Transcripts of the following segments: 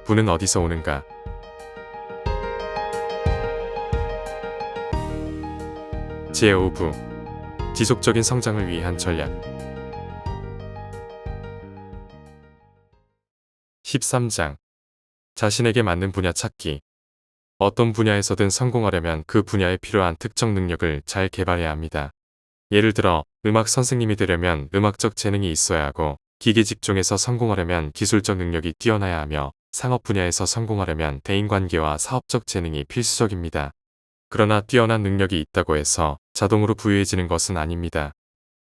부는 어디서 오는가? 제5부 지속적인 성장을 위한 전략 13장 자신에게 맞는 분야 찾기. 어떤 분야에서든 성공하려면 그 분야에 필요한 특정 능력을 잘 개발해야 합니다. 예를 들어 음악 선생님이 되려면 음악적 재능이 있어야 하고, 기계 직종에서 성공하려면 기술적 능력이 뛰어나야 하며, 상업 분야에서 성공하려면 대인관계와 사업적 재능이 필수적입니다. 그러나 뛰어난 능력이 있다고 해서 자동으로 부유해지는 것은 아닙니다.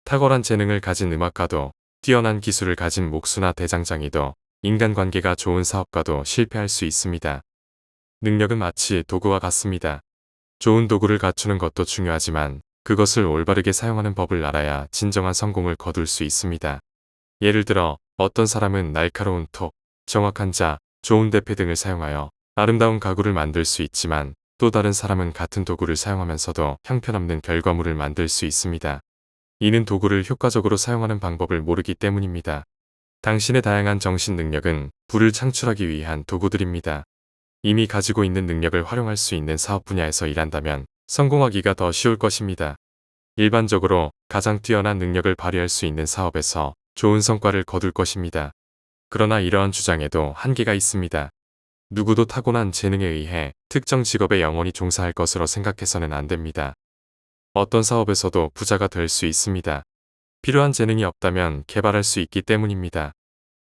탁월한 재능을 가진 음악가도, 뛰어난 기술을 가진 목수나 대장장이도, 인간관계가 좋은 사업가도 실패할 수 있습니다. 능력은 마치 도구와 같습니다. 좋은 도구를 갖추는 것도 중요하지만 그것을 올바르게 사용하는 법을 알아야 진정한 성공을 거둘 수 있습니다. 예를 들어 어떤 사람은 날카로운 톱, 정확한 자, 좋은 대패 등을 사용하여 아름다운 가구를 만들 수 있지만, 또 다른 사람은 같은 도구를 사용하면서도 형편없는 결과물을 만들 수 있습니다. 이는 도구를 효과적으로 사용하는 방법을 모르기 때문입니다. 당신의 다양한 정신 능력은 부를 창출하기 위한 도구들입니다. 이미 가지고 있는 능력을 활용할 수 있는 사업 분야에서 일한다면 성공하기가 더 쉬울 것입니다. 일반적으로 가장 뛰어난 능력을 발휘할 수 있는 사업에서 좋은 성과를 거둘 것입니다. 그러나 이러한 주장에도 한계가 있습니다. 누구도 타고난 재능에 의해 특정 직업에 영원히 종사할 것으로 생각해서는 안 됩니다. 어떤 사업에서도 부자가 될 수 있습니다. 필요한 재능이 없다면 개발할 수 있기 때문입니다.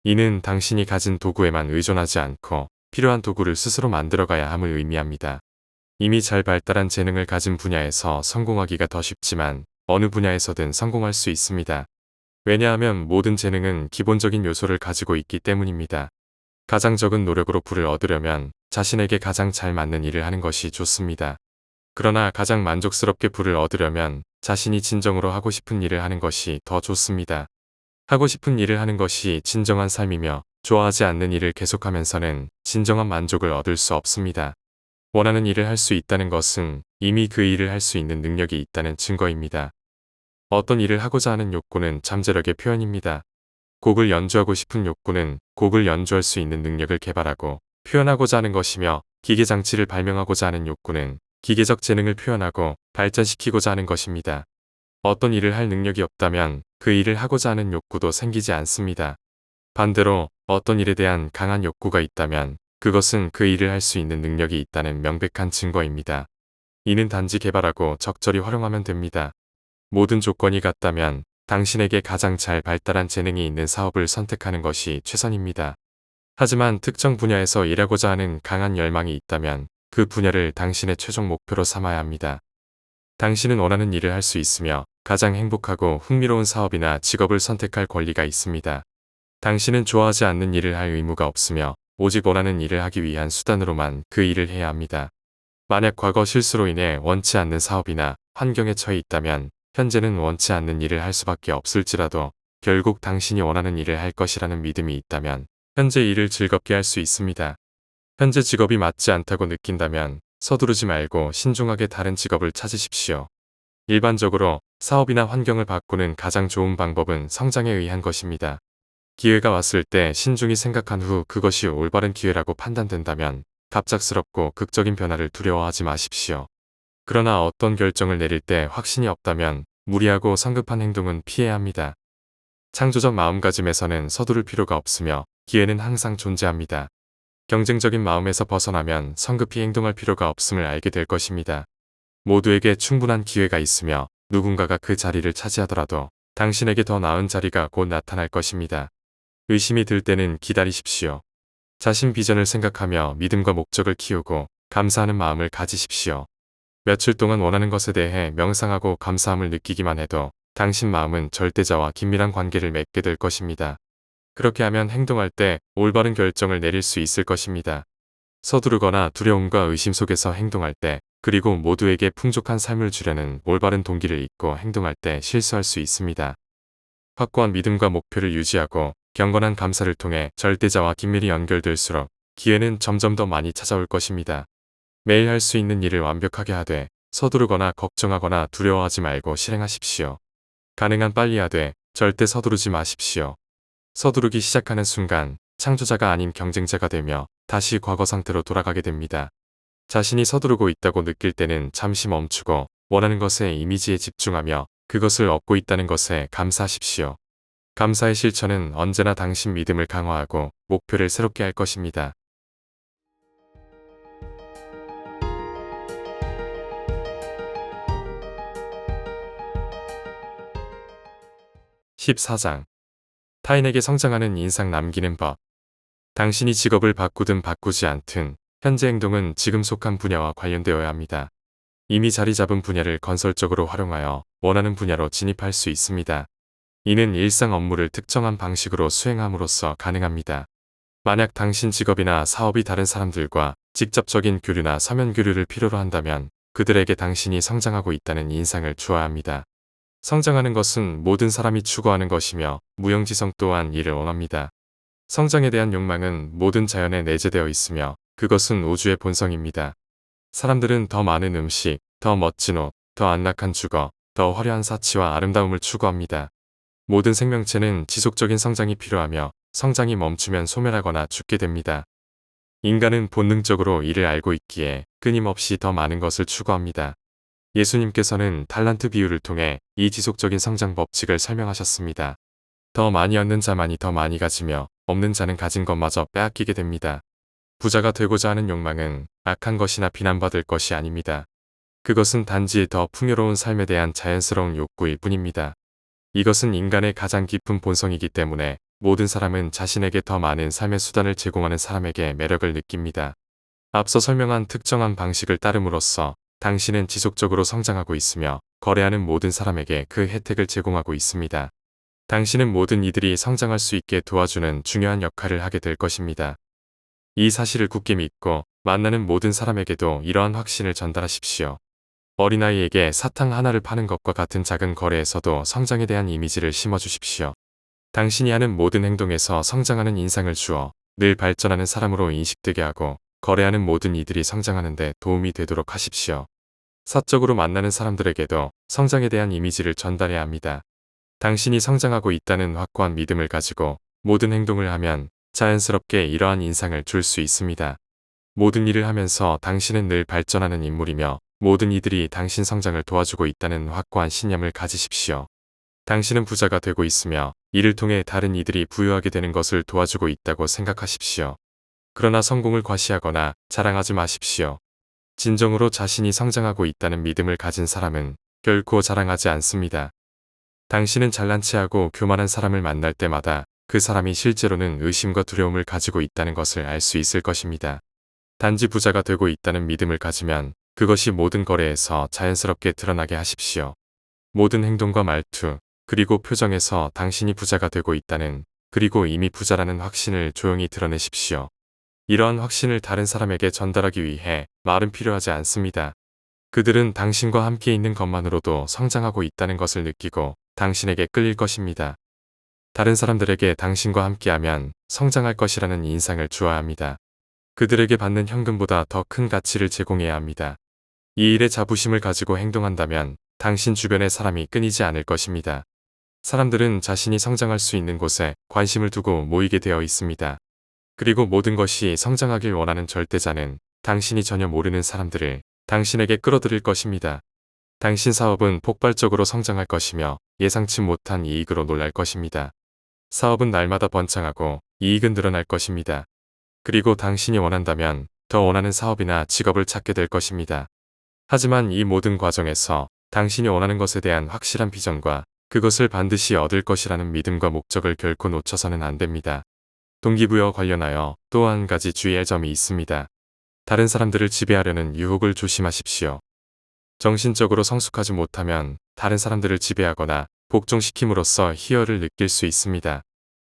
이는 당신이 가진 도구에만 의존하지 않고 필요한 도구를 스스로 만들어가야 함을 의미합니다. 이미 잘 발달한 재능을 가진 분야에서 성공하기가 더 쉽지만 어느 분야에서든 성공할 수 있습니다. 왜냐하면 모든 재능은 기본적인 요소를 가지고 있기 때문입니다. 가장 적은 노력으로 부를 얻으려면 자신에게 가장 잘 맞는 일을 하는 것이 좋습니다. 그러나 가장 만족스럽게 부를 얻으려면 자신이 진정으로 하고 싶은 일을 하는 것이 더 좋습니다. 하고 싶은 일을 하는 것이 진정한 삶이며, 좋아하지 않는 일을 계속하면서는 진정한 만족을 얻을 수 없습니다. 원하는 일을 할 수 있다는 것은 이미 그 일을 할 수 있는 능력이 있다는 증거입니다. 어떤 일을 하고자 하는 욕구는 잠재력의 표현입니다. 곡을 연주하고 싶은 욕구는 곡을 연주할 수 있는 능력을 개발하고 표현하고자 하는 것이며, 기계장치를 발명하고자 하는 욕구는 기계적 재능을 표현하고 발전시키고자 하는 것입니다. 어떤 일을 할 능력이 없다면 그 일을 하고자 하는 욕구도 생기지 않습니다. 반대로 어떤 일에 대한 강한 욕구가 있다면 그것은 그 일을 할 수 있는 능력이 있다는 명백한 증거입니다. 이는 단지 개발하고 적절히 활용하면 됩니다. 모든 조건이 같다면 당신에게 가장 잘 발달한 재능이 있는 사업을 선택하는 것이 최선입니다. 하지만 특정 분야에서 일하고자 하는 강한 열망이 있다면 그 분야를 당신의 최종 목표로 삼아야 합니다. 당신은 원하는 일을 할 수 있으며 가장 행복하고 흥미로운 사업이나 직업을 선택할 권리가 있습니다. 당신은 좋아하지 않는 일을 할 의무가 없으며 오직 원하는 일을 하기 위한 수단으로만 그 일을 해야 합니다. 만약 과거 실수로 인해 원치 않는 사업이나 환경에 처해 있다면 현재는 원치 않는 일을 할 수밖에 없을지라도 결국 당신이 원하는 일을 할 것이라는 믿음이 있다면 현재 일을 즐겁게 할 수 있습니다. 현재 직업이 맞지 않다고 느낀다면 서두르지 말고 신중하게 다른 직업을 찾으십시오. 일반적으로 사업이나 환경을 바꾸는 가장 좋은 방법은 성장에 의한 것입니다. 기회가 왔을 때 신중히 생각한 후 그것이 올바른 기회라고 판단된다면 갑작스럽고 극적인 변화를 두려워하지 마십시오. 그러나 어떤 결정을 내릴 때 확신이 없다면 무리하고 성급한 행동은 피해야 합니다. 창조적 마음가짐에서는 서두를 필요가 없으며 기회는 항상 존재합니다. 경쟁적인 마음에서 벗어나면 성급히 행동할 필요가 없음을 알게 될 것입니다. 모두에게 충분한 기회가 있으며 누군가가 그 자리를 차지하더라도 당신에게 더 나은 자리가 곧 나타날 것입니다. 의심이 들 때는 기다리십시오. 자신 비전을 생각하며 믿음과 목적을 키우고 감사하는 마음을 가지십시오. 며칠 동안 원하는 것에 대해 명상하고 감사함을 느끼기만 해도 당신 마음은 절대자와 긴밀한 관계를 맺게 될 것입니다. 그렇게 하면 행동할 때 올바른 결정을 내릴 수 있을 것입니다. 서두르거나 두려움과 의심 속에서 행동할 때, 그리고 모두에게 풍족한 삶을 주려는 올바른 동기를 잊고 행동할 때 실수할 수 있습니다. 확고한 믿음과 목표를 유지하고 경건한 감사를 통해 절대자와 긴밀히 연결될수록 기회는 점점 더 많이 찾아올 것입니다. 매일 할 수 있는 일을 완벽하게 하되 서두르거나 걱정하거나 두려워하지 말고 실행하십시오. 가능한 빨리 하되 절대 서두르지 마십시오. 서두르기 시작하는 순간 창조자가 아닌 경쟁자가 되며 다시 과거 상태로 돌아가게 됩니다. 자신이 서두르고 있다고 느낄 때는 잠시 멈추고 원하는 것의 이미지에 집중하며 그것을 얻고 있다는 것에 감사하십시오. 감사의 실천은 언제나 당신 믿음을 강화하고 목표를 새롭게 할 것입니다. 14장. 타인에게 성장하는 인상 남기는 법. 당신이 직업을 바꾸든 바꾸지 않든 현재 행동은 지금 속한 분야와 관련되어야 합니다. 이미 자리 잡은 분야를 건설적으로 활용하여 원하는 분야로 진입할 수 있습니다. 이는 일상 업무를 특정한 방식으로 수행함으로써 가능합니다. 만약 당신 직업이나 사업이 다른 사람들과 직접적인 교류나 서면 교류를 필요로 한다면 그들에게 당신이 성장하고 있다는 인상을 주어야 합니다. 성장하는 것은 모든 사람이 추구하는 것이며 무형지성 또한 이를 원합니다. 성장에 대한 욕망은 모든 자연에 내재되어 있으며 그것은 우주의 본성입니다. 사람들은 더 많은 음식, 더 멋진 옷, 더 안락한 주거, 더 화려한 사치와 아름다움을 추구합니다. 모든 생명체는 지속적인 성장이 필요하며 성장이 멈추면 소멸하거나 죽게 됩니다. 인간은 본능적으로 이를 알고 있기에 끊임없이 더 많은 것을 추구합니다. 예수님께서는 달란트 비유를 통해 이 지속적인 성장 법칙을 설명하셨습니다. 더 많이 얻는 자만이 더 많이 가지며 없는 자는 가진 것마저 빼앗기게 됩니다. 부자가 되고자 하는 욕망은 악한 것이나 비난받을 것이 아닙니다. 그것은 단지 더 풍요로운 삶에 대한 자연스러운 욕구일 뿐입니다. 이것은 인간의 가장 깊은 본성이기 때문에 모든 사람은 자신에게 더 많은 삶의 수단을 제공하는 사람에게 매력을 느낍니다. 앞서 설명한 특정한 방식을 따름으로써 당신은 지속적으로 성장하고 있으며 거래하는 모든 사람에게 그 혜택을 제공하고 있습니다. 당신은 모든 이들이 성장할 수 있게 도와주는 중요한 역할을 하게 될 것입니다. 이 사실을 굳게 믿고 만나는 모든 사람에게도 이러한 확신을 전달하십시오. 어린아이에게 사탕 하나를 파는 것과 같은 작은 거래에서도 성장에 대한 이미지를 심어주십시오. 당신이 하는 모든 행동에서 성장하는 인상을 주어 늘 발전하는 사람으로 인식되게 하고 거래하는 모든 이들이 성장하는 데 도움이 되도록 하십시오. 사적으로 만나는 사람들에게도 성장에 대한 이미지를 전달해야 합니다. 당신이 성장하고 있다는 확고한 믿음을 가지고 모든 행동을 하면 자연스럽게 이러한 인상을 줄 수 있습니다. 모든 일을 하면서 당신은 늘 발전하는 인물이며 모든 이들이 당신 성장을 도와주고 있다는 확고한 신념을 가지십시오. 당신은 부자가 되고 있으며 이를 통해 다른 이들이 부유하게 되는 것을 도와주고 있다고 생각하십시오. 그러나 성공을 과시하거나 자랑하지 마십시오. 진정으로 자신이 성장하고 있다는 믿음을 가진 사람은 결코 자랑하지 않습니다. 당신은 잘난 체하고 교만한 사람을 만날 때마다 그 사람이 실제로는 의심과 두려움을 가지고 있다는 것을 알 수 있을 것입니다. 단지 부자가 되고 있다는 믿음을 가지면 그것이 모든 거래에서 자연스럽게 드러나게 하십시오. 모든 행동과 말투, 그리고 표정에서 당신이 부자가 되고 있다는, 그리고 이미 부자라는 확신을 조용히 드러내십시오. 이러한 확신을 다른 사람에게 전달하기 위해 말은 필요하지 않습니다. 그들은 당신과 함께 있는 것만으로도 성장하고 있다는 것을 느끼고 당신에게 끌릴 것입니다. 다른 사람들에게 당신과 함께하면 성장할 것이라는 인상을 주어야 합니다. 그들에게 받는 현금보다 더 큰 가치를 제공해야 합니다. 이 일에 자부심을 가지고 행동한다면 당신 주변의 사람이 끊이지 않을 것입니다. 사람들은 자신이 성장할 수 있는 곳에 관심을 두고 모이게 되어 있습니다. 그리고 모든 것이 성장하길 원하는 절대자는 당신이 전혀 모르는 사람들을 당신에게 끌어들일 것입니다. 당신 사업은 폭발적으로 성장할 것이며 예상치 못한 이익으로 놀랄 것입니다. 사업은 날마다 번창하고 이익은 늘어날 것입니다. 그리고 당신이 원한다면 더 원하는 사업이나 직업을 찾게 될 것입니다. 하지만 이 모든 과정에서 당신이 원하는 것에 대한 확실한 비전과 그것을 반드시 얻을 것이라는 믿음과 목적을 결코 놓쳐서는 안 됩니다. 동기부여와 관련하여 또 한 가지 주의할 점이 있습니다. 다른 사람들을 지배하려는 유혹을 조심하십시오. 정신적으로 성숙하지 못하면 다른 사람들을 지배하거나 복종시킴으로써 희열을 느낄 수 있습니다.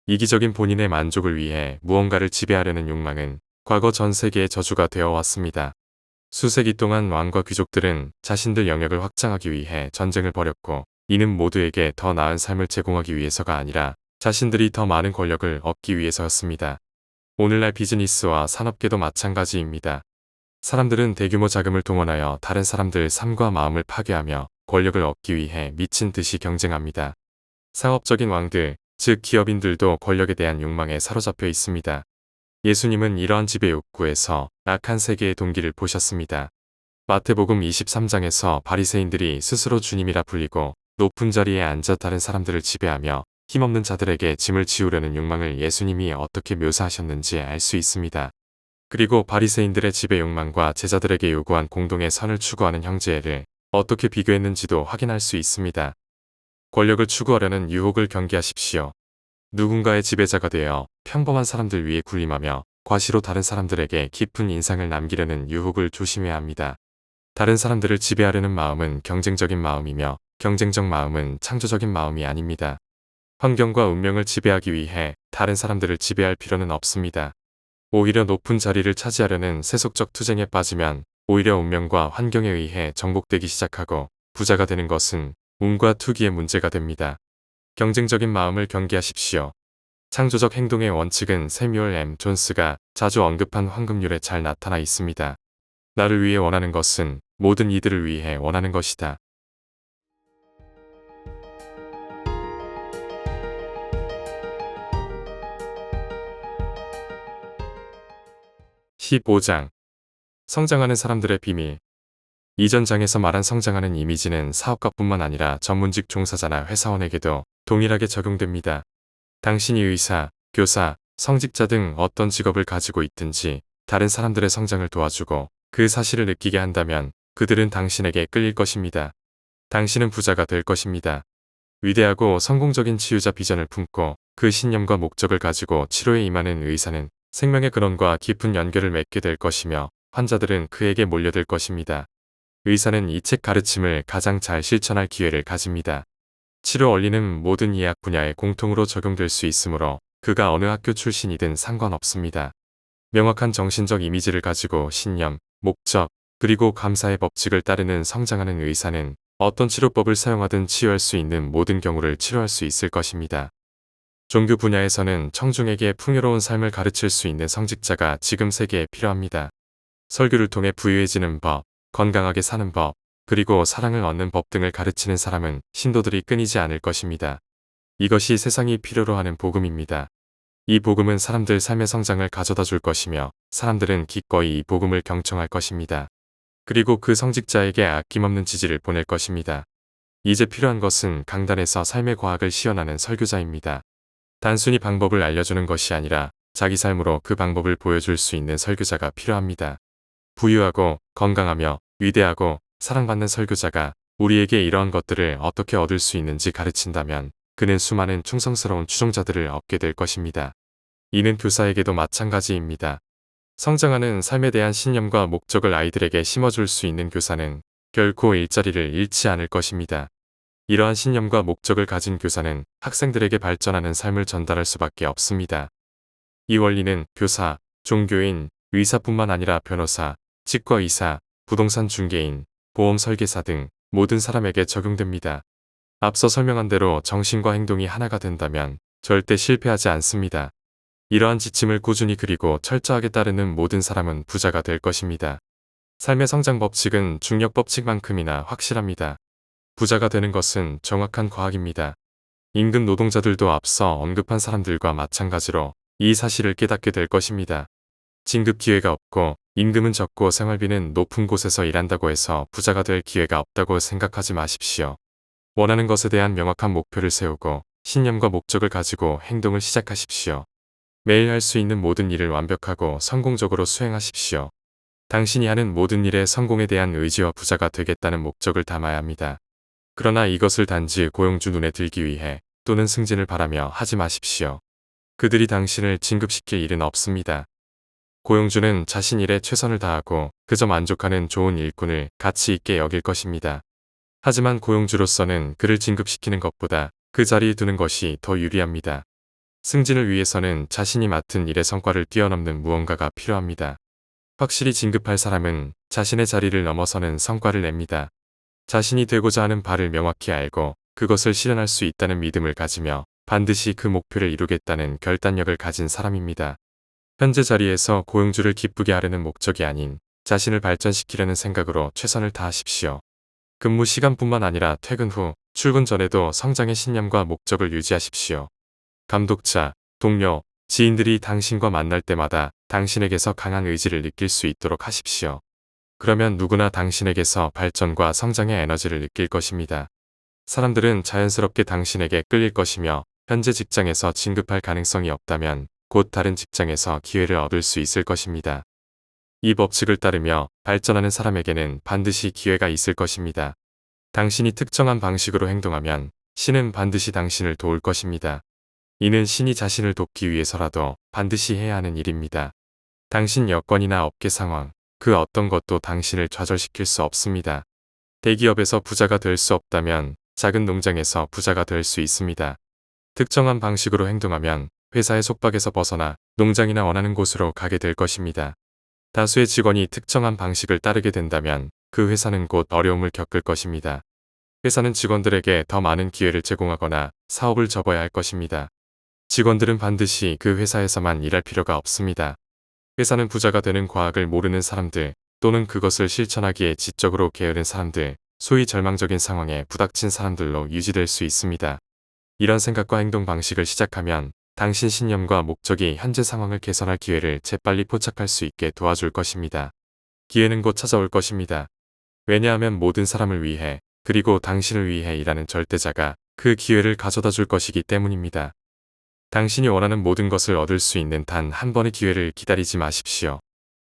이기적인 본인의 만족을 위해 무언가를 지배하려는 욕망은 과거 전 세계의 저주가 되어 왔습니다. 수세기 동안 왕과 귀족들은 자신들 영역을 확장하기 위해 전쟁을 벌였고 이는 모두에게 더 나은 삶을 제공하기 위해서가 아니라 자신들이 더 많은 권력을 얻기 위해서였습니다. 오늘날 비즈니스와 산업계도 마찬가지입니다. 사람들은 대규모 자금을 동원하여 다른 사람들 삶과 마음을 파괴하며 권력을 얻기 위해 미친 듯이 경쟁합니다. 상업적인 왕들, 즉 기업인들도 권력에 대한 욕망에 사로잡혀 있습니다. 예수님은 이러한 지배 욕구에서 악한 세계의 동기를 보셨습니다. 마태복음 23장에서 바리새인들이 스스로 주님이라 불리고 높은 자리에 앉아 다른 사람들을 지배하며 힘없는 자들에게 짐을 지우려는 욕망을 예수님이 어떻게 묘사하셨는지 알 수 있습니다. 그리고 바리새인들의 지배 욕망과 제자들에게 요구한 공동의 선을 추구하는 형제를 어떻게 비교했는지도 확인할 수 있습니다. 권력을 추구하려는 유혹을 경계하십시오. 누군가의 지배자가 되어 평범한 사람들 위에 군림하며 과시로 다른 사람들에게 깊은 인상을 남기려는 유혹을 조심해야 합니다. 다른 사람들을 지배하려는 마음은 경쟁적인 마음이며 경쟁적 마음은 창조적인 마음이 아닙니다. 환경과 운명을 지배하기 위해 다른 사람들을 지배할 필요는 없습니다. 오히려 높은 자리를 차지하려는 세속적 투쟁에 빠지면 오히려 운명과 환경에 의해 정복되기 시작하고 부자가 되는 것은 운과 투기의 문제가 됩니다. 경쟁적인 마음을 경계하십시오. 창조적 행동의 원칙은 세뮤얼 M. 존스가 자주 언급한 황금률에 잘 나타나 있습니다. 나를 위해 원하는 것은 모든 이들을 위해 원하는 것이다. 15장 성장하는 사람들의 비밀. 이전 장에서 말한 성장하는 이미지는 사업가뿐만 아니라 전문직 종사자나 회사원에게도 동일하게 적용됩니다. 당신이 의사, 교사, 성직자 등 어떤 직업을 가지고 있든지 다른 사람들의 성장을 도와주고 그 사실을 느끼게 한다면 그들은 당신에게 끌릴 것입니다. 당신은 부자가 될 것입니다. 위대하고 성공적인 치유자 비전을 품고 그 신념과 목적을 가지고 치료에 임하는 의사는 생명의 근원과 깊은 연결을 맺게 될 것이며 환자들은 그에게 몰려들 것입니다. 의사는 이 책 가르침을 가장 잘 실천할 기회를 가집니다. 치료 원리는 모든 의학 분야에 공통으로 적용될 수 있으므로 그가 어느 학교 출신이든 상관없습니다. 명확한 정신적 이미지를 가지고 신념, 목적, 그리고 감사의 법칙을 따르는 성장하는 의사는 어떤 치료법을 사용하든 치유할 수 있는 모든 경우를 치료할 수 있을 것입니다. 종교 분야에서는 청중에게 풍요로운 삶을 가르칠 수 있는 성직자가 지금 세계에 필요합니다. 설교를 통해 부유해지는 법, 건강하게 사는 법, 그리고 사랑을 얻는 법 등을 가르치는 사람은 신도들이 끊이지 않을 것입니다. 이것이 세상이 필요로 하는 복음입니다. 이 복음은 사람들 삶의 성장을 가져다 줄 것이며 사람들은 기꺼이 이 복음을 경청할 것입니다. 그리고 그 성직자에게 아낌없는 지지를 보낼 것입니다. 이제 필요한 것은 강단에서 삶의 과학을 시연하는 설교자입니다. 단순히 방법을 알려주는 것이 아니라 자기 삶으로 그 방법을 보여줄 수 있는 설교자가 필요합니다. 부유하고 건강하며 위대하고 사랑받는 설교자가 우리에게 이러한 것들을 어떻게 얻을 수 있는지 가르친다면 그는 수많은 충성스러운 추종자들을 얻게 될 것입니다. 이는 교사에게도 마찬가지입니다. 성장하는 삶에 대한 신념과 목적을 아이들에게 심어줄 수 있는 교사는 결코 일자리를 잃지 않을 것입니다. 이러한 신념과 목적을 가진 교사는 학생들에게 발전하는 삶을 전달할 수밖에 없습니다. 이 원리는 교사, 종교인, 의사뿐만 아니라 변호사, 치과의사, 부동산 중개인, 보험 설계사 등 모든 사람에게 적용됩니다. 앞서 설명한 대로 정신과 행동이 하나가 된다면 절대 실패하지 않습니다. 이러한 지침을 꾸준히 그리고 철저하게 따르는 모든 사람은 부자가 될 것입니다. 삶의 성장 법칙은 중력 법칙만큼이나 확실합니다. 부자가 되는 것은 정확한 과학입니다. 임금 노동자들도 앞서 언급한 사람들과 마찬가지로 이 사실을 깨닫게 될 것입니다. 진급 기회가 없고 임금은 적고 생활비는 높은 곳에서 일한다고 해서 부자가 될 기회가 없다고 생각하지 마십시오. 원하는 것에 대한 명확한 목표를 세우고 신념과 목적을 가지고 행동을 시작하십시오. 매일 할 수 있는 모든 일을 완벽하고 성공적으로 수행하십시오. 당신이 하는 모든 일에 성공에 대한 의지와 부자가 되겠다는 목적을 담아야 합니다. 그러나 이것을 단지 고용주 눈에 들기 위해 또는 승진을 바라며 하지 마십시오. 그들이 당신을 진급시킬 일은 없습니다. 고용주는 자신 일에 최선을 다하고 그저 만족하는 좋은 일꾼을 가치 있게 여길 것입니다. 하지만 고용주로서는 그를 진급시키는 것보다 그 자리에 두는 것이 더 유리합니다. 승진을 위해서는 자신이 맡은 일의 성과를 뛰어넘는 무언가가 필요합니다. 확실히 진급할 사람은 자신의 자리를 넘어서는 성과를 냅니다. 자신이 되고자 하는 바를 명확히 알고 그것을 실현할 수 있다는 믿음을 가지며 반드시 그 목표를 이루겠다는 결단력을 가진 사람입니다. 현재 자리에서 고용주를 기쁘게 하려는 목적이 아닌 자신을 발전시키려는 생각으로 최선을 다하십시오. 근무 시간뿐만 아니라 퇴근 후, 출근 전에도 성장의 신념과 목적을 유지하십시오. 감독자, 동료, 지인들이 당신과 만날 때마다 당신에게서 강한 의지를 느낄 수 있도록 하십시오. 그러면 누구나 당신에게서 발전과 성장의 에너지를 느낄 것입니다. 사람들은 자연스럽게 당신에게 끌릴 것이며 현재 직장에서 진급할 가능성이 없다면 곧 다른 직장에서 기회를 얻을 수 있을 것입니다. 이 법칙을 따르며 발전하는 사람에게는 반드시 기회가 있을 것입니다. 당신이 특정한 방식으로 행동하면 신은 반드시 당신을 도울 것입니다. 이는 신이 자신을 돕기 위해서라도 반드시 해야 하는 일입니다. 당신 여건이나 업계 상황, 그 어떤 것도 당신을 좌절시킬 수 없습니다. 대기업에서 부자가 될 수 없다면 작은 농장에서 부자가 될 수 있습니다. 특정한 방식으로 행동하면 회사의 속박에서 벗어나 농장이나 원하는 곳으로 가게 될 것입니다. 다수의 직원이 특정한 방식을 따르게 된다면 그 회사는 곧 어려움을 겪을 것입니다. 회사는 직원들에게 더 많은 기회를 제공하거나 사업을 접어야 할 것입니다. 직원들은 반드시 그 회사에서만 일할 필요가 없습니다. 회사는 부자가 되는 과학을 모르는 사람들 또는 그것을 실천하기에 지적으로 게으른 사람들, 소위 절망적인 상황에 부닥친 사람들로 유지될 수 있습니다. 이런 생각과 행동 방식을 시작하면 당신 신념과 목적이 현재 상황을 개선할 기회를 재빨리 포착할 수 있게 도와줄 것입니다. 기회는 곧 찾아올 것입니다. 왜냐하면 모든 사람을 위해 그리고 당신을 위해 일하는 절대자가 그 기회를 가져다 줄 것이기 때문입니다. 당신이 원하는 모든 것을 얻을 수 있는 단 한 번의 기회를 기다리지 마십시오.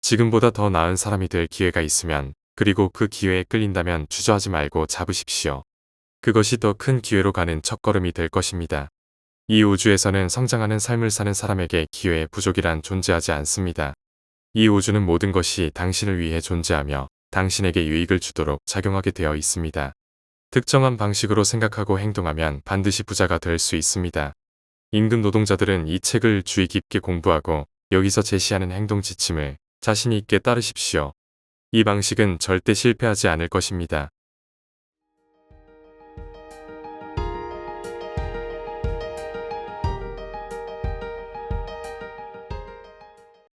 지금보다 더 나은 사람이 될 기회가 있으면 그리고 그 기회에 끌린다면 주저하지 말고 잡으십시오. 그것이 더 큰 기회로 가는 첫걸음이 될 것입니다. 이 우주에서는 성장하는 삶을 사는 사람에게 기회의 부족이란 존재하지 않습니다. 이 우주는 모든 것이 당신을 위해 존재하며 당신에게 유익을 주도록 작용하게 되어 있습니다. 특정한 방식으로 생각하고 행동하면 반드시 부자가 될 수 있습니다. 임금 노동자들은 이 책을 주의 깊게 공부하고 여기서 제시하는 행동 지침을 자신 있게 따르십시오. 이 방식은 절대 실패하지 않을 것입니다.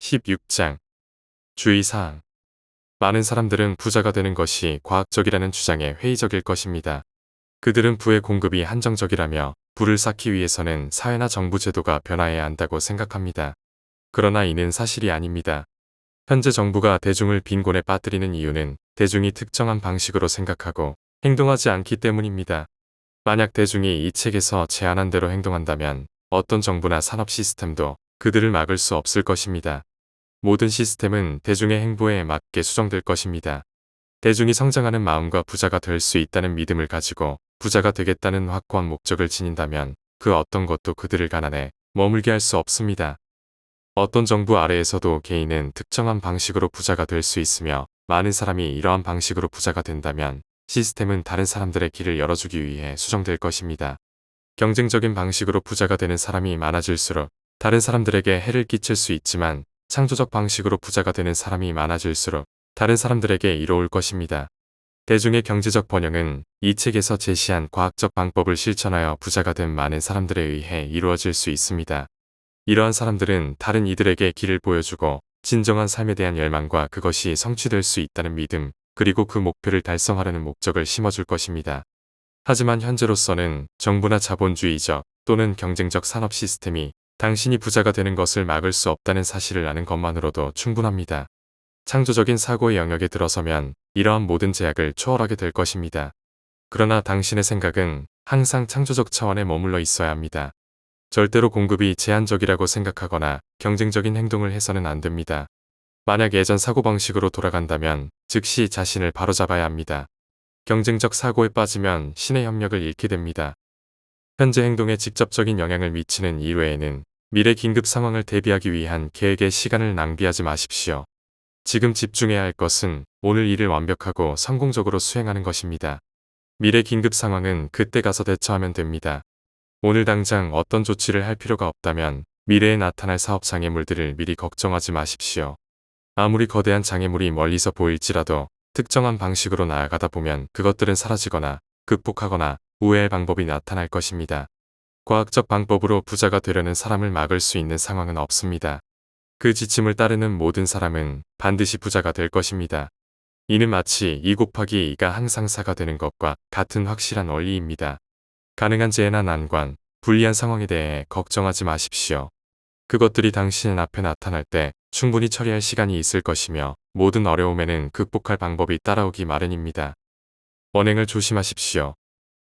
16장 주의사항 많은 사람들은 부자가 되는 것이 과학적이라는 주장에 회의적일 것입니다. 그들은 부의 공급이 한정적이라며 부를 쌓기 위해서는 사회나 정부 제도가 변화해야 한다고 생각합니다. 그러나 이는 사실이 아닙니다. 현재 정부가 대중을 빈곤에 빠뜨리는 이유는 대중이 특정한 방식으로 생각하고 행동하지 않기 때문입니다. 만약 대중이 이 책에서 제안한 대로 행동한다면 어떤 정부나 산업 시스템도 그들을 막을 수 없을 것입니다. 모든 시스템은 대중의 행보에 맞게 수정될 것입니다. 대중이 성장하는 마음과 부자가 될 수 있다는 믿음을 가지고 부자가 되겠다는 확고한 목적을 지닌다면 그 어떤 것도 그들을 가난에 머물게 할 수 없습니다. 어떤 정부 아래에서도 개인은 특정한 방식으로 부자가 될 수 있으며 많은 사람이 이러한 방식으로 부자가 된다면 시스템은 다른 사람들의 길을 열어주기 위해 수정될 것입니다. 경쟁적인 방식으로 부자가 되는 사람이 많아질수록 다른 사람들에게 해를 끼칠 수 있지만 창조적 방식으로 부자가 되는 사람이 많아질수록 다른 사람들에게 이로울 것입니다. 대중의 경제적 번영은 이 책에서 제시한 과학적 방법을 실천하여 부자가 된 많은 사람들에 의해 이루어질 수 있습니다. 이러한 사람들은 다른 이들에게 길을 보여주고 진정한 삶에 대한 열망과 그것이 성취될 수 있다는 믿음, 그리고 그 목표를 달성하려는 목적을 심어줄 것입니다. 하지만 현재로서는 정부나 자본주의적 또는 경쟁적 산업 시스템이 당신이 부자가 되는 것을 막을 수 없다는 사실을 아는 것만으로도 충분합니다. 창조적인 사고의 영역에 들어서면 이러한 모든 제약을 초월하게 될 것입니다. 그러나 당신의 생각은 항상 창조적 차원에 머물러 있어야 합니다. 절대로 공급이 제한적이라고 생각하거나 경쟁적인 행동을 해서는 안 됩니다. 만약 예전 사고방식으로 돌아간다면 즉시 자신을 바로잡아야 합니다. 경쟁적 사고에 빠지면 신의 협력을 잃게 됩니다. 현재 행동에 직접적인 영향을 미치는 이외에는 미래 긴급 상황을 대비하기 위한 계획에 시간을 낭비하지 마십시오. 지금 집중해야 할 것은 오늘 일을 완벽하고 성공적으로 수행하는 것입니다. 미래 긴급 상황은 그때 가서 대처하면 됩니다. 오늘 당장 어떤 조치를 할 필요가 없다면 미래에 나타날 사업 장애물들을 미리 걱정하지 마십시오. 아무리 거대한 장애물이 멀리서 보일지라도 특정한 방식으로 나아가다 보면 그것들은 사라지거나 극복하거나 우회할 방법이 나타날 것입니다. 과학적 방법으로 부자가 되려는 사람을 막을 수 있는 상황은 없습니다. 그 지침을 따르는 모든 사람은 반드시 부자가 될 것입니다. 이는 마치 2 곱하기 2가 항상 4가 되는 것과 같은 확실한 원리입니다. 가능한 재해나 난관, 불리한 상황에 대해 걱정하지 마십시오. 그것들이 당신 앞에 나타날 때 충분히 처리할 시간이 있을 것이며 모든 어려움에는 극복할 방법이 따라오기 마련입니다. 언행을 조심하십시오.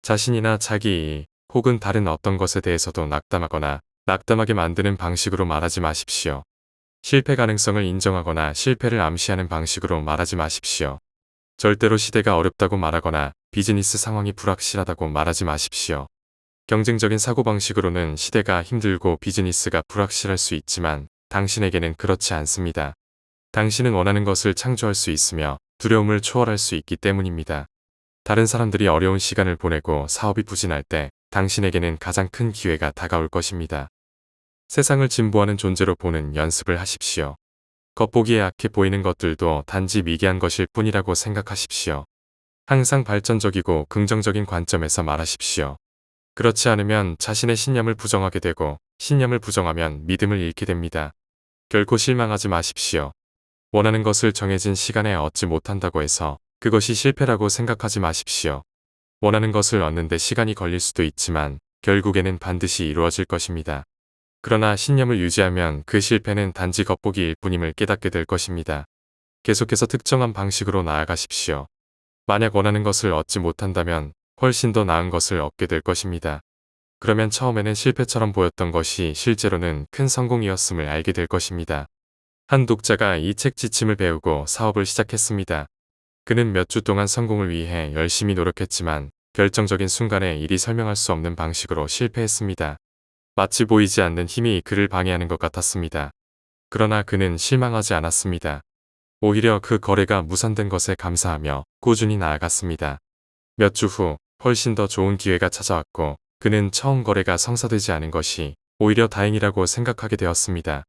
자신이나 자기 일, 혹은 다른 어떤 것에 대해서도 낙담하거나 낙담하게 만드는 방식으로 말하지 마십시오. 실패 가능성을 인정하거나 실패를 암시하는 방식으로 말하지 마십시오. 절대로 시대가 어렵다고 말하거나 비즈니스 상황이 불확실하다고 말하지 마십시오. 경쟁적인 사고방식으로는 시대가 힘들고 비즈니스가 불확실할 수 있지만 당신에게는 그렇지 않습니다. 당신은 원하는 것을 창조할 수 있으며 두려움을 초월할 수 있기 때문입니다. 다른 사람들이 어려운 시간을 보내고 사업이 부진할 때 당신에게는 가장 큰 기회가 다가올 것입니다. 세상을 진보하는 존재로 보는 연습을 하십시오. 겉보기에 약해 보이는 것들도 단지 미개한 것일 뿐이라고 생각하십시오. 항상 발전적이고 긍정적인 관점에서 말하십시오. 그렇지 않으면 자신의 신념을 부정하게 되고 신념을 부정하면 믿음을 잃게 됩니다. 결코 실망하지 마십시오. 원하는 것을 정해진 시간에 얻지 못한다고 해서 그것이 실패라고 생각하지 마십시오. 원하는 것을 얻는데 시간이 걸릴 수도 있지만 결국에는 반드시 이루어질 것입니다. 그러나 신념을 유지하면 그 실패는 단지 겉보기일 뿐임을 깨닫게 될 것입니다. 계속해서 특정한 방식으로 나아가십시오. 만약 원하는 것을 얻지 못한다면 훨씬 더 나은 것을 얻게 될 것입니다. 그러면 처음에는 실패처럼 보였던 것이 실제로는 큰 성공이었음을 알게 될 것입니다. 한 독자가 이 책 지침을 배우고 사업을 시작했습니다. 그는 몇 주 동안 성공을 위해 열심히 노력했지만 결정적인 순간에 일이 설명할 수 없는 방식으로 실패했습니다. 마치 보이지 않는 힘이 그를 방해하는 것 같았습니다. 그러나 그는 실망하지 않았습니다. 오히려 그 거래가 무산된 것에 감사하며 꾸준히 나아갔습니다. 몇 주 후 훨씬 더 좋은 기회가 찾아왔고 그는 처음 거래가 성사되지 않은 것이 오히려 다행이라고 생각하게 되었습니다.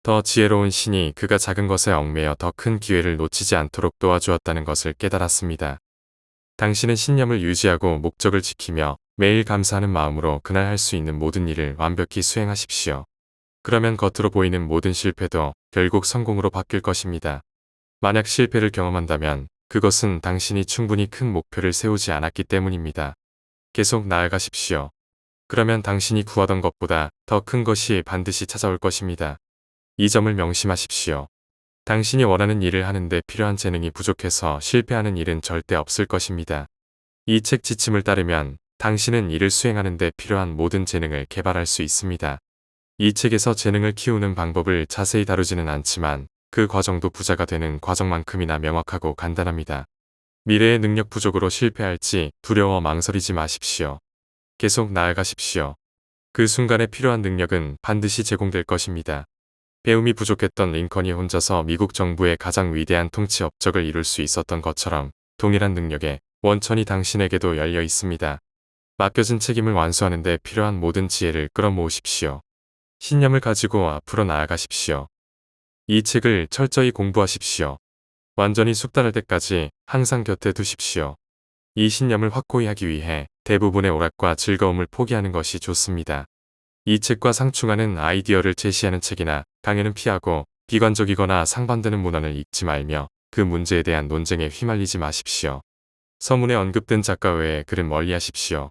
더 지혜로운 신이 그가 작은 것에 얽매여 더 큰 기회를 놓치지 않도록 도와주었다는 것을 깨달았습니다. 당신은 신념을 유지하고 목적을 지키며 매일 감사하는 마음으로 그날 할 수 있는 모든 일을 완벽히 수행하십시오. 그러면 겉으로 보이는 모든 실패도 결국 성공으로 바뀔 것입니다. 만약 실패를 경험한다면 그것은 당신이 충분히 큰 목표를 세우지 않았기 때문입니다. 계속 나아가십시오. 그러면 당신이 구하던 것보다 더 큰 것이 반드시 찾아올 것입니다. 이 점을 명심하십시오. 당신이 원하는 일을 하는데 필요한 재능이 부족해서 실패하는 일은 절대 없을 것입니다. 이 책 지침을 따르면 당신은 일을 수행하는 데 필요한 모든 재능을 개발할 수 있습니다. 이 책에서 재능을 키우는 방법을 자세히 다루지는 않지만 그 과정도 부자가 되는 과정만큼이나 명확하고 간단합니다. 미래의 능력 부족으로 실패할지 두려워 망설이지 마십시오. 계속 나아가십시오. 그 순간에 필요한 능력은 반드시 제공될 것입니다. 배움이 부족했던 링컨이 혼자서 미국 정부의 가장 위대한 통치 업적을 이룰 수 있었던 것처럼 동일한 능력의 원천이 당신에게도 열려 있습니다. 맡겨진 책임을 완수하는 데 필요한 모든 지혜를 끌어모으십시오. 신념을 가지고 앞으로 나아가십시오. 이 책을 철저히 공부하십시오. 완전히 숙달할 때까지 항상 곁에 두십시오. 이 신념을 확고히 하기 위해 대부분의 오락과 즐거움을 포기하는 것이 좋습니다. 이 책과 상충하는 아이디어를 제시하는 책이나 강연은 피하고 비관적이거나 상반되는 문헌을 읽지 말며 그 문제에 대한 논쟁에 휘말리지 마십시오. 서문에 언급된 작가 외에 글은 멀리하십시오.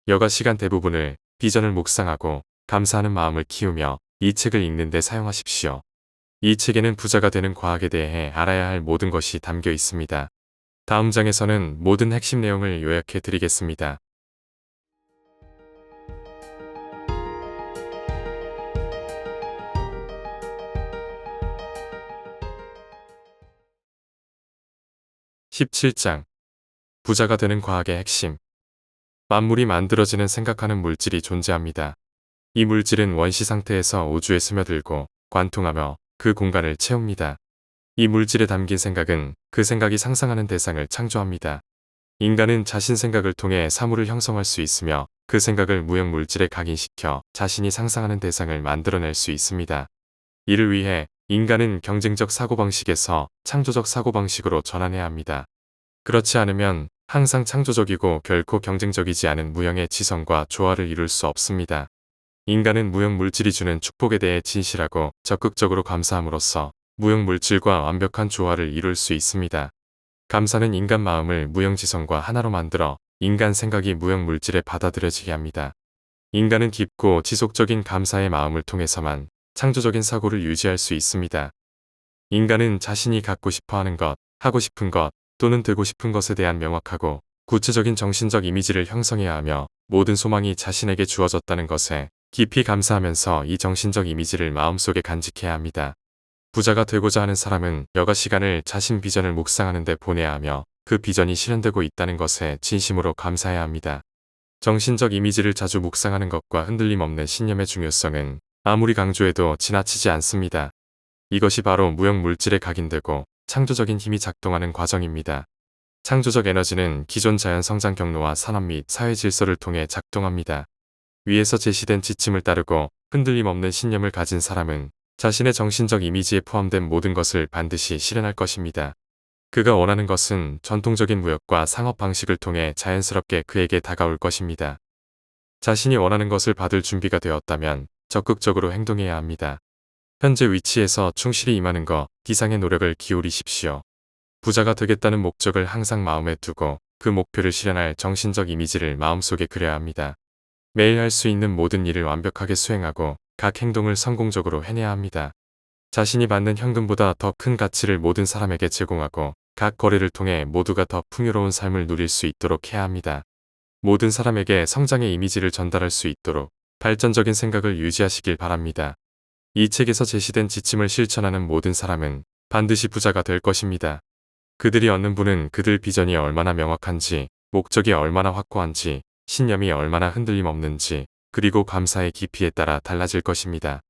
여가 시간 대부분을 비전을 묵상하고 감사하는 마음을 키우며 이 책을 읽는 데 사용하십시오. 이 책에는 부자가 되는 과학에 대해 알아야 할 모든 것이 담겨 있습니다. 다음 장에서는 모든 핵심 내용을 요약해 드리겠습니다. (17장) 부자가 되는 과학의 핵심. 만물이 만들어지는 생각하는 물질이 존재합니다. 이 물질은 원시 상태에서 우주에 스며들고 관통하며 그 공간을 채웁니다. 이 물질에 담긴 생각은 그 생각이 상상하는 대상을 창조합니다. 인간은 자신 생각을 통해 사물을 형성할 수 있으며 그 생각을 무형 물질에 각인시켜 자신이 상상하는 대상을 만들어낼 수 있습니다. 이를 위해 인간은 경쟁적 사고방식에서 창조적 사고방식으로 전환해야 합니다. 그렇지 않으면 항상 창조적이고 결코 경쟁적이지 않은 무형의 지성과 조화를 이룰 수 없습니다. 인간은 무형 물질이 주는 축복에 대해 진실하고 적극적으로 감사함으로써 무형 물질과 완벽한 조화를 이룰 수 있습니다. 감사는 인간 마음을 무형 지성과 하나로 만들어 인간 생각이 무형 물질에 받아들여지게 합니다. 인간은 깊고 지속적인 감사의 마음을 통해서만 창조적인 사고를 유지할 수 있습니다. 인간은 자신이 갖고 싶어 하는 것, 하고 싶은 것, 또는 되고 싶은 것에 대한 명확하고 구체적인 정신적 이미지를 형성해야 하며 모든 소망이 자신에게 주어졌다는 것에 깊이 감사하면서 이 정신적 이미지를 마음속에 간직해야 합니다. 부자가 되고자 하는 사람은 여가 시간을 자신 비전을 묵상하는 데 보내야 하며 그 비전이 실현되고 있다는 것에 진심으로 감사해야 합니다. 정신적 이미지를 자주 묵상하는 것과 흔들림 없는 신념의 중요성은 아무리 강조해도 지나치지 않습니다. 이것이 바로 무형물질에 각인되고 창조적인 힘이 작동하는 과정입니다. 창조적 에너지는 기존 자연 성장 경로와 산업 및 사회 질서를 통해 작동합니다. 위에서 제시된 지침을 따르고 흔들림 없는 신념을 가진 사람은 자신의 정신적 이미지에 포함된 모든 것을 반드시 실현할 것입니다. 그가 원하는 것은 전통적인 무역과 상업 방식을 통해 자연스럽게 그에게 다가올 것입니다. 자신이 원하는 것을 받을 준비가 되었다면 적극적으로 행동해야 합니다. 현재 위치에서 충실히 임하는 것, 기상의 노력을 기울이십시오. 부자가 되겠다는 목적을 항상 마음에 두고 그 목표를 실현할 정신적 이미지를 마음속에 그려야 합니다. 매일 할 수 있는 모든 일을 완벽하게 수행하고 각 행동을 성공적으로 해내야 합니다. 자신이 받는 현금보다 더 큰 가치를 모든 사람에게 제공하고 각 거래를 통해 모두가 더 풍요로운 삶을 누릴 수 있도록 해야 합니다. 모든 사람에게 성장의 이미지를 전달할 수 있도록 발전적인 생각을 유지하시길 바랍니다. 이 책에서 제시된 지침을 실천하는 모든 사람은 반드시 부자가 될 것입니다. 그들이 얻는 부는 그들 비전이 얼마나 명확한지, 목적이 얼마나 확고한지, 신념이 얼마나 흔들림 없는지, 그리고 감사의 깊이에 따라 달라질 것입니다.